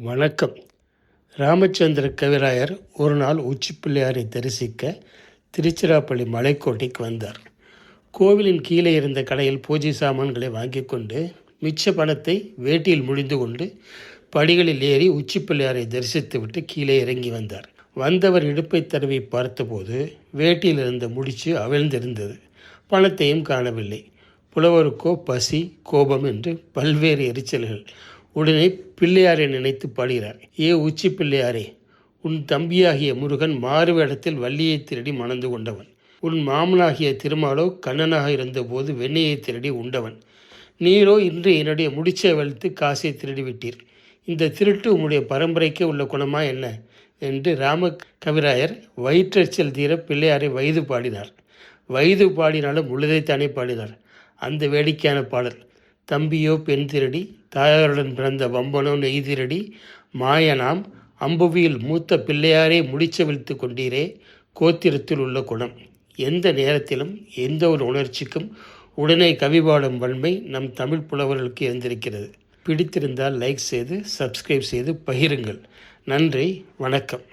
வணக்கம். ராமச்சந்திர கவிராயர் ஒரு நாள் உச்சிப்பிள்ளையாரை தரிசிக்க திருச்சிராப்பள்ளி மலைக்கோட்டைக்கு வந்தார். கோவிலின் கீழே இருந்த கடையில் பூஜை சாமான்களை வாங்கி கொண்டு மிச்ச பணத்தை வேட்டியில் முடிந்து கொண்டு படிகளில் ஏறி உச்சிப்பிள்ளையாரை தரிசித்துவிட்டு கீழே இறங்கி வந்தார். வந்தவர் இடுப்பை தடவி பார்த்தபோது வேட்டியில் இருந்த முடிச்சு அவிழ்ந்திருந்தது. பணத்தையும் காணவில்லை. புலவருக்கோ பசி, கோபம் என்று பல்வேறு எரிச்சல்கள். உடனே பிள்ளையாரை நினைத்து பாடுகிறார். ஏ உச்சி பிள்ளையாரே, உன் தம்பியாகிய முருகன் மாறுவேடத்தில் வள்ளியை திருடி மணந்து கொண்டவன். உன் மாமனாகிய திருமாலோ கண்ணனாக இருந்தபோது வெண்ணையை திருடி உண்டவன். நீரோ இன்று என்னுடைய முடிச்சை வலித்து காசை திருடிவிட்டீர். இந்த திருட்டு உம்முடைய பரம்பரைக்கே உள்ள குணமா என்ன என்று ராம கவிராயர் வயிற்றெச்சல் தீர பிள்ளையாரை வயது பாடினார். வயது பாடினாலும் உள்ளதைத்தானே பாடினார். அந்த வேடிக்கையான பாடல். தம்பியோ பெண் திருடி, தாயாருடன் பிறந்த வம்பனோ நெய் திருடி, மாயனாம் அம்புவியில் மூத்த பிள்ளையாரே முடிச்சவிழ்த்து கொண்டீரே, கோத்திரத்தில் உள்ள குணம். எந்த நேரத்திலும் எந்த ஒரு உணர்ச்சிக்கும் உடனே கவிபாடும் வன்மை நம் தமிழ் புலவர்களுக்கு இருந்திருக்கிறது. பிடித்திருந்தால் லைக் செய்து, சப்ஸ்கிரைப் செய்து பகிருங்கள். நன்றி, வணக்கம்.